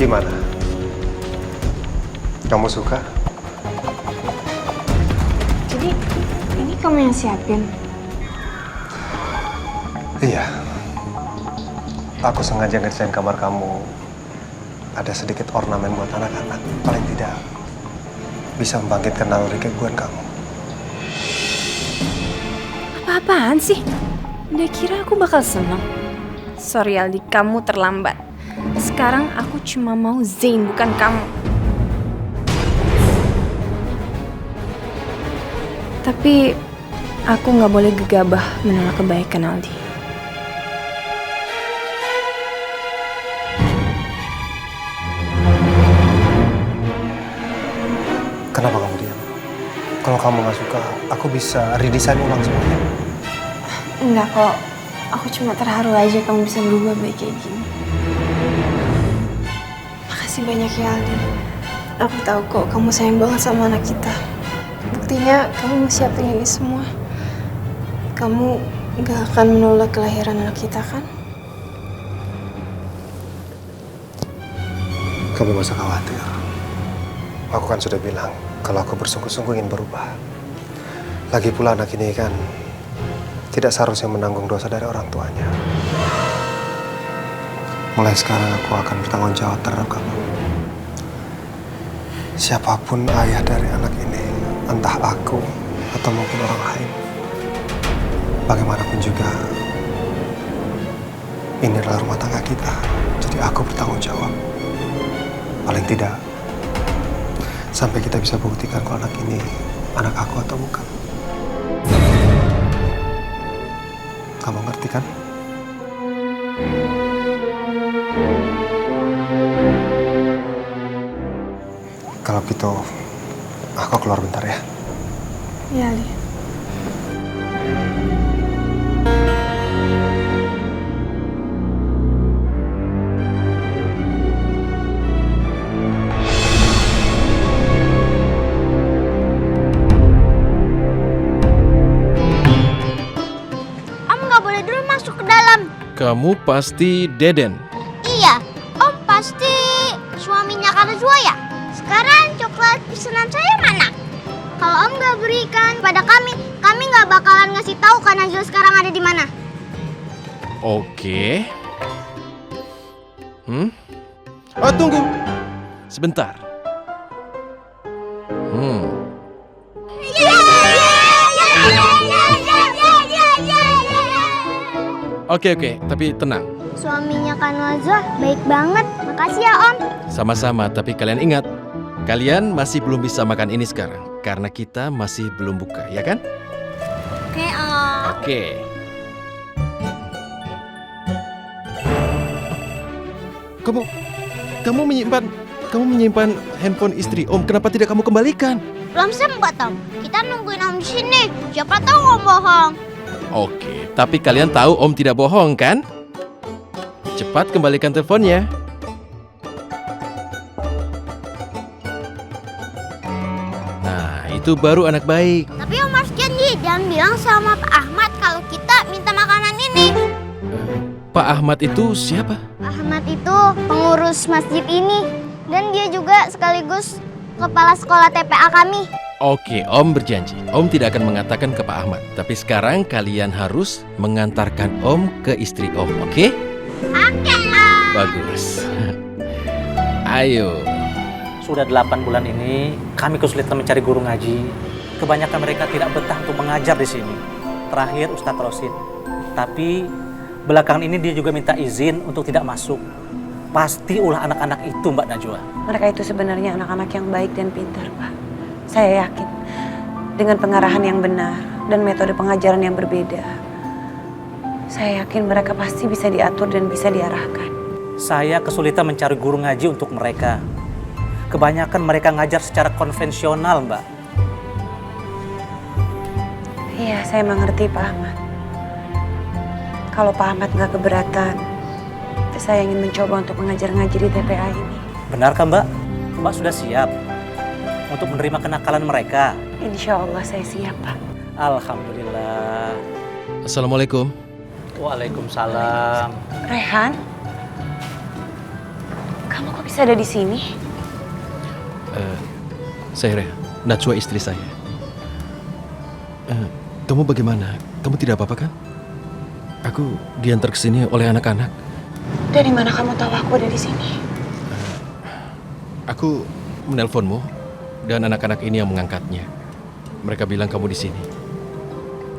Gimana? Kamu suka? Jadi, ini kamu yang siapin? Iya. Aku sengaja ngedesain kamar kamu ada sedikit ornamen buat anak-anak. Paling tidak bisa membangkitkan naluri keguguran kamu. Apa-apaan sih? Udah kira aku bakal seneng. Sorry Aldi, kamu terlambat. Sekarang aku cuma mau Zain, bukan kamu. Tapi aku nggak boleh gegabah menolak kebaikan Aldi. Kenapa kamu diam? Kalau kamu nggak suka, aku bisa redesign ulang semuanya. Enggak kok, aku cuma terharu aja kamu bisa berubah baik kayak gini. Makasih banyak ya Aldi. Aku tahu kok kamu sayang banget sama anak kita. Buktinya kamu mau siapin ini semua. Kamu gak akan menolak kelahiran anak kita kan? Kamu gak usah khawatir. Aku kan sudah bilang kalau aku bersungguh-sungguh ingin berubah. Lagi pula anak ini kan tidak seharusnya menanggung dosa dari orang tuanya. Mulai sekarang aku akan bertanggung jawab terhadap kamu. Siapapun ayah dari anak ini, entah aku atau mungkin orang lain, bagaimanapun juga ini adalah rumah tangga kita. Jadi aku bertanggung jawab. Paling tidak sampai kita bisa buktikan kalau anak ini anak aku atau bukan. Kamu ngerti kan? Kalau gitu, aku keluar bentar ya. Iya, Ali. Om nggak boleh dulu masuk ke dalam. Kamu pasti Deden. Iya, Om pasti suaminya Kak Najwa ya? Sekarang coklat pesanan saya mana? Kalau Om nggak berikan pada kami nggak bakalan ngasih tahu Kak Najwa sekarang ada di mana. Oke. Oh, tunggu. Sebentar. Oke, tapi tenang. Suaminya Kak Najwa baik banget. Makasih ya Om. Sama-sama, tapi kalian ingat, kalian masih belum bisa makan ini sekarang karena kita masih belum buka, ya kan? Oke Om. Oke. Kamu menyimpan handphone istri Om. Kenapa tidak kamu kembalikan? Belum sempat Om. Kita nungguin Om di sini. Siapa tahu Om bohong. Oke, tapi kalian tahu Om tidak bohong kan? Cepat kembalikan teleponnya. Nah, itu baru anak baik. Tapi Om harus janji jangan bilang sama Pak Ahmad kalau kita minta makanan ini. Pak Ahmad itu siapa? Pak Ahmad itu pengurus masjid ini dan dia juga sekaligus kepala sekolah TPA kami. Oke, Om berjanji. Om tidak akan mengatakan ke Pak Ahmad. Tapi sekarang kalian harus mengantarkan Om ke istri Om, oke? Oke, Om. Bagus. Ayo. Sudah 8 bulan ini kami kesulitan mencari guru ngaji. Kebanyakan mereka tidak betah untuk mengajar di sini. Terakhir Ustadz Rosid. Tapi belakangan ini dia juga minta izin untuk tidak masuk. Pasti ulah anak-anak itu Mbak Najwa. Mereka itu sebenarnya anak-anak yang baik dan pintar, Pak. Saya yakin dengan pengarahan yang benar dan metode pengajaran yang berbeda, saya yakin mereka pasti bisa diatur dan bisa diarahkan. Saya kesulitan mencari guru ngaji untuk mereka. Kebanyakan mereka ngajar secara konvensional, Mbak. Iya, saya mengerti Pak Ahmad. Kalau Pak Ahmad nggak keberatan, saya ingin mencoba untuk mengajar ngaji di TPA ini. Benar kan, Mbak? Mbak sudah siap untuk menerima kenakalan mereka? Insya Allah saya siap, Pak. Alhamdulillah. Assalamualaikum. Waalaikumsalam. Rehan, kamu kok bisa bisa ada di sini? Saya Najwa, istri saya. Kamu bagaimana? Kamu tidak apa-apa kan? Aku diantar ke sini oleh anak-anak. Dari mana kamu tahu aku ada di sini? Aku menelponmu dan anak-anak ini yang mengangkatnya. Mereka bilang kamu di sini.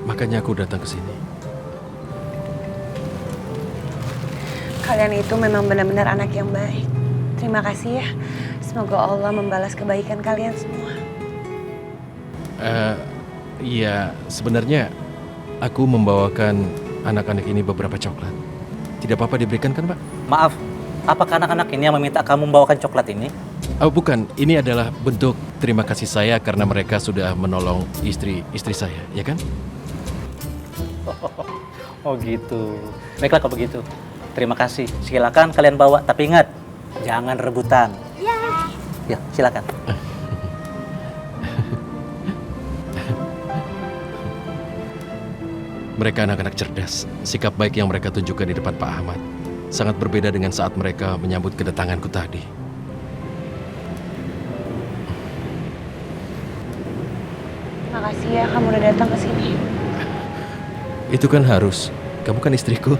Makanya aku datang ke sini. Kalian itu memang benar-benar anak yang baik. Terima kasih ya. Semoga Allah membalas kebaikan kalian semua. Iya, sebenarnya aku membawakan anak-anak ini beberapa coklat. Tidak apa-apa diberikan kan, Pak? Maaf, apakah anak-anak ini yang meminta kamu membawakan coklat ini? Oh, bukan, ini adalah bentuk terima kasih saya karena mereka sudah menolong istri saya, ya kan? Oh gitu. Baiklah kalau begitu. Terima kasih. Silakan kalian bawa, tapi ingat, jangan rebutan. Ya, silakan. Mereka anak-anak cerdas. Sikap baik yang mereka tunjukkan di depan Pak Ahmad sangat berbeda dengan saat mereka menyambut kedatanganku tadi. Terima kasih ya kamu udah datang ke sini. Itu kan harus. Kamu kan istriku.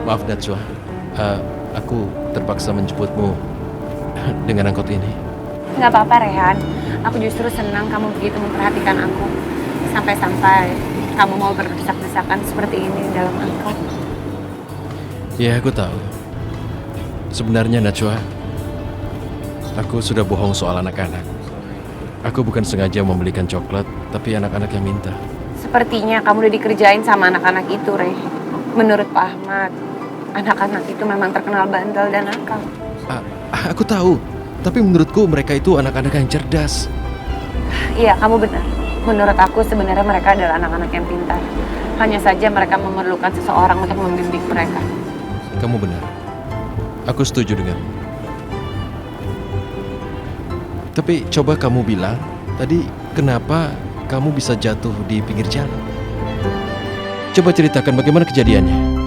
Maaf Najwa, aku terpaksa menjemputmu dengan angkot ini. Nggak apa-apa Rehan, aku justru senang kamu begitu memperhatikan aku. Sampai-sampai kamu mau berdesak-desakan seperti ini dalam angkot. Ya, aku tahu. Sebenarnya Najwa, aku sudah bohong soal anak-anak. Aku bukan sengaja membelikan coklat, tapi anak-anak yang minta. Sepertinya kamu udah dikerjain sama anak-anak itu, Reh. Menurut Pak Ahmad, anak-anak itu memang terkenal bandel dan nakal. Aku tahu, tapi menurutku mereka itu anak-anak yang cerdas. Iya, kamu benar. Menurut aku sebenarnya mereka adalah anak-anak yang pintar. Hanya saja mereka memerlukan seseorang untuk membimbing mereka. Kamu benar. Aku setuju dengan. Tapi coba kamu bilang, tadi kenapa kamu bisa jatuh di pinggir jalan? Coba ceritakan bagaimana kejadiannya.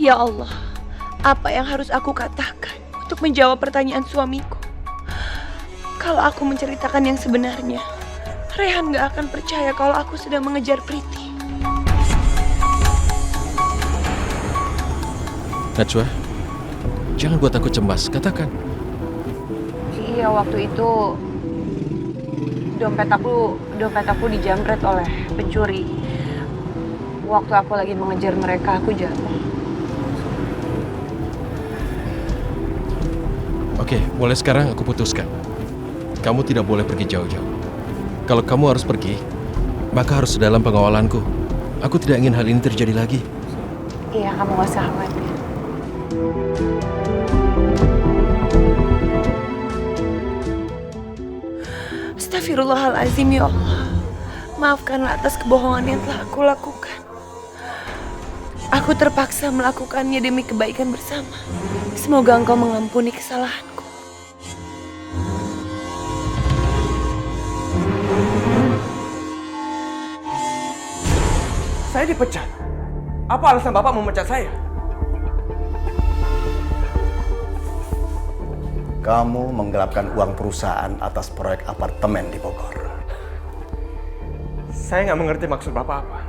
Ya Allah, apa yang harus aku katakan untuk menjawab pertanyaan suamiku? Kalau aku menceritakan yang sebenarnya, Rehan gak akan percaya kalau aku sedang mengejar Priti. Najwa, jangan buat aku cemas, katakan. Iya, waktu itu dompet aku dijamret oleh pencuri. Waktu aku lagi mengejar mereka, aku jatuh. Oke, mulai sekarang aku putuskan. Kamu tidak boleh pergi jauh-jauh. Kalau kamu harus pergi, maka harus dalam pengawalanku. Aku tidak ingin hal ini terjadi lagi. Iya, kamu gak usah khawatir. Astagfirullahaladzim ya Allah. Maafkanlah atas kebohongan yang telah aku lakukan. Aku terpaksa melakukannya demi kebaikan bersama. Semoga Engkau mengampuni kesalahanku. Saya dipecat. Apa alasan Bapak memecat saya? Kamu menggelapkan uang perusahaan atas proyek apartemen di Bogor. Saya nggak mengerti maksud Bapak apa.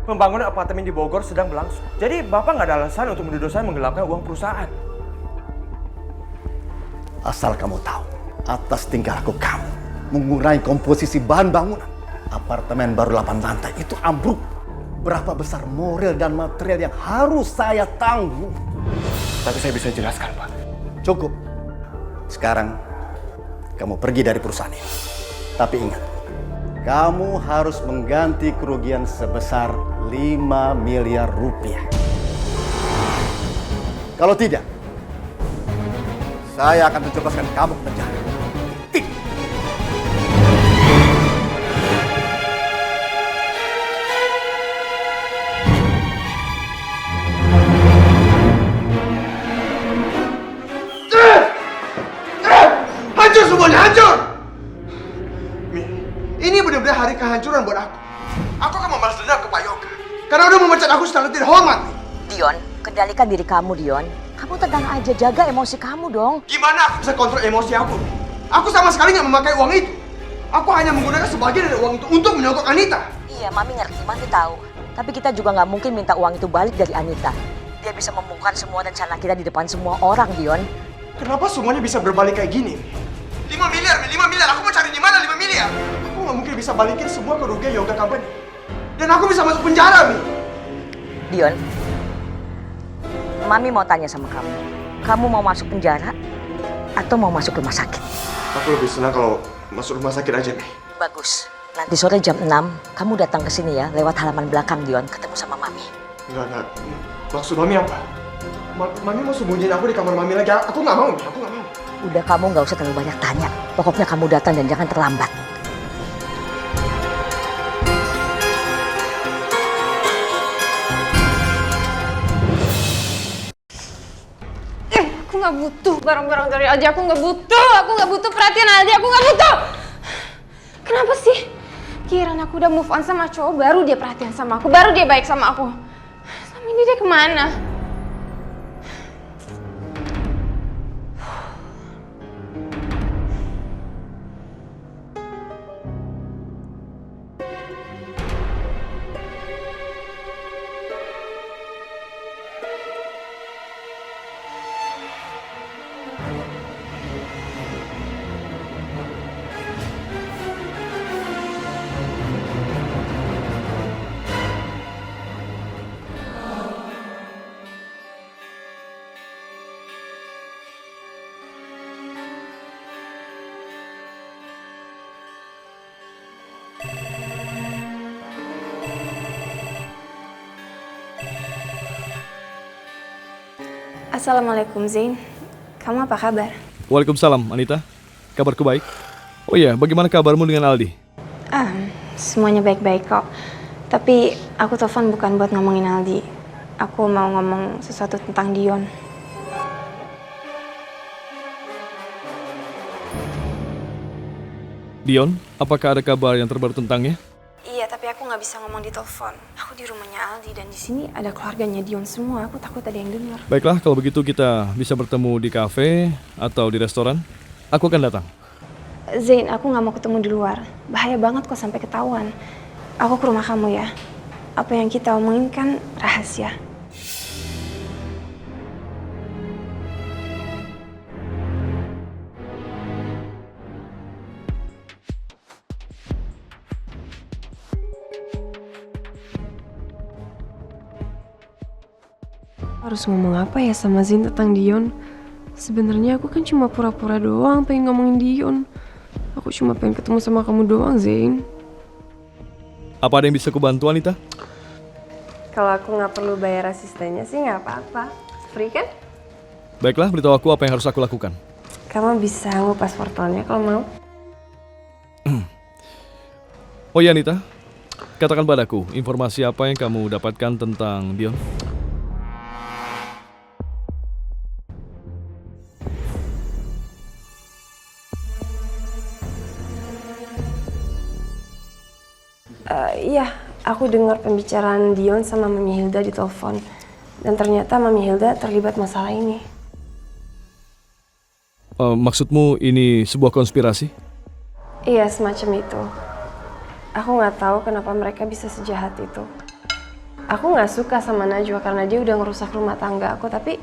Pembangunan apartemen di Bogor sedang berlangsung. Jadi Bapak nggak ada alasan untuk menuduh saya menggelapkan uang perusahaan. Asal kamu tahu, atas tingkah laku kamu mengurangi komposisi bahan bangunan, apartemen baru 8 lantai itu ambruk. Berapa besar moral dan material yang harus saya tanggung? Tapi saya bisa jelaskan, Pak. Cukup. Sekarang kamu pergi dari perusahaan ini. Tapi ingat, kamu harus mengganti kerugian sebesar 5 miliar rupiah. Kalau tidak, saya akan menjebloskan kamu ke penjara. Karena udah memecat aku secara tidak hormat. Dion, kendalikan diri kamu, Dion. Kamu tenang aja, jaga emosi kamu dong. Gimana aku bisa kontrol emosi aku? Aku sama sekali nggak memakai uang itu. Aku hanya menggunakan sebagian dari uang itu untuk menyogok Anita. Iya, Mami ngerti, Mami tahu. Tapi kita juga nggak mungkin minta uang itu balik dari Anita. Dia bisa membongkar semua rencana kita di depan semua orang, Dion. Kenapa semuanya bisa berbalik kayak gini? 5 miliar, 5 miliar. Aku mau cari di mana 5 miliar? Aku nggak mungkin bisa balikin semua kerugian yoga company. Dan aku bisa masuk penjara, Mi. Dion, Mami mau tanya sama kamu. Kamu mau masuk penjara atau mau masuk rumah sakit? Aku lebih senang kalau masuk rumah sakit aja, Mi. Bagus. Nanti sore jam 6, kamu datang ke sini ya, lewat halaman belakang, Dion, ketemu sama Mami. Enggak. Maksud Mami apa? Mami mau sembunyiin aku di kamar Mami lagi? Aku nggak mau, Mi. Aku nggak mau. Udah, kamu nggak usah terlalu banyak tanya. Pokoknya kamu datang dan jangan terlambat. Aku nggak butuh barang-barang dari Aldi. Aku nggak butuh perhatian Aldi. Aku nggak butuh. Kenapa sih? Kiraan aku udah move on sama cowok, baru dia perhatian sama aku, baru dia baik sama aku. Sama ini dia kemana? Assalamualaikum Zain, kamu apa kabar? Waalaikumsalam Anita, kabarku baik. Oh iya, bagaimana kabarmu dengan Aldi? Semuanya baik-baik kok. Tapi aku telepon bukan buat ngomongin Aldi. Aku mau ngomong sesuatu tentang Dion. Dion, apakah ada kabar yang terbaru tentangnya? Iya, tapi aku nggak bisa ngomong di telepon. Aku di rumahnya Aldi dan di sini ada keluarganya Dion semua. Aku takut ada yang dengar. Baiklah, kalau begitu kita bisa bertemu di kafe atau di restoran. Aku akan datang. Zain, aku nggak mau ketemu di luar. Bahaya banget kok sampai ketahuan. Aku ke rumah kamu ya. Apa yang kita omongin kan rahasia. Harus ngomong apa ya sama Zain tentang Dion? Sebenarnya aku kan cuma pura-pura doang pengen ngomongin Dion. Aku cuma pengen ketemu sama kamu doang, Zain. Apa ada yang bisa kubantu, Anita? Kalau aku nggak perlu bayar asistennya sih nggak apa-apa. Free kan? Baiklah, beritahu aku apa yang harus aku lakukan. Kamu bisa ngupas portalnya kalau mau. Oh iya, Anita. Katakan padaku, informasi apa yang kamu dapatkan tentang Dion? Iya, aku dengar pembicaraan Dion sama Mami Hilda di telepon. Dan ternyata Mami Hilda terlibat masalah ini. Maksudmu ini sebuah konspirasi? Iya, semacam itu. Aku nggak tahu kenapa mereka bisa sejahat itu. Aku nggak suka sama Najwa karena dia udah ngerusak rumah tangga aku, tapi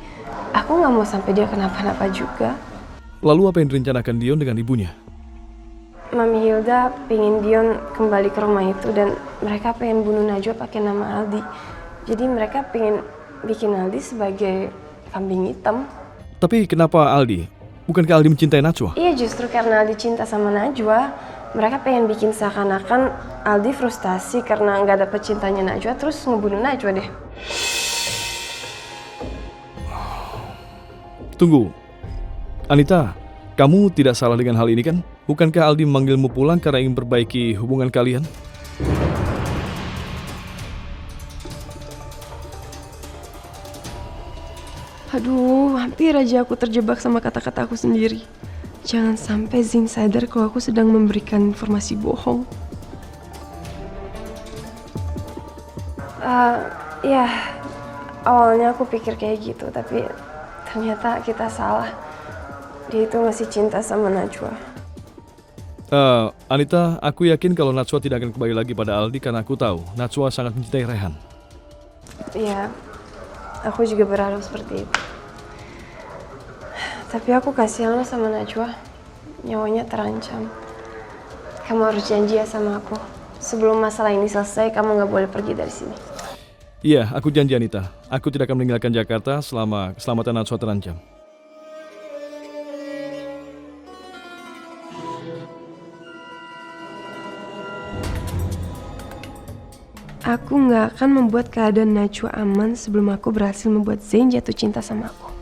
aku nggak mau sampai dia kenapa-napa juga. Lalu apa yang direncanakan Dion dengan ibunya? Mami Hilda pingin Dion kembali ke rumah itu dan mereka pengen bunuh Najwa pakai nama Aldi. Jadi mereka pengen bikin Aldi sebagai kambing hitam. Tapi kenapa Aldi? Bukankah Aldi mencintai Najwa? Iya, justru karena Aldi cinta sama Najwa, mereka pengen bikin seakan-akan Aldi frustasi karena nggak dapet cintanya Najwa terus ngebunuh Najwa deh. Tunggu, Anita, kamu tidak salah dengan hal ini kan? Bukankah Aldi memanggilmu pulang karena ingin perbaiki hubungan kalian? Aduh, hampir aja aku terjebak sama kata-kata aku sendiri. Jangan sampai Zain sadar kalau aku sedang memberikan informasi bohong. Ya, awalnya aku pikir kayak gitu, tapi ternyata kita salah. Dia itu masih cinta sama Najwa. Anita, aku yakin kalau Najwa tidak akan kembali lagi pada Aldi karena aku tahu Najwa sangat mencintai Rehan. Iya, aku juga berharap seperti itu. Tapi aku kasihan loh sama Najwa. Nyawanya terancam. Kamu harus janji ya sama aku. Sebelum masalah ini selesai, kamu nggak boleh pergi dari sini. Iya, aku janji Anita. Aku tidak akan meninggalkan Jakarta selama keselamatan Najwa terancam. Aku nggak akan membuat keadaan Najwa aman sebelum aku berhasil membuat Zain jatuh cinta sama aku.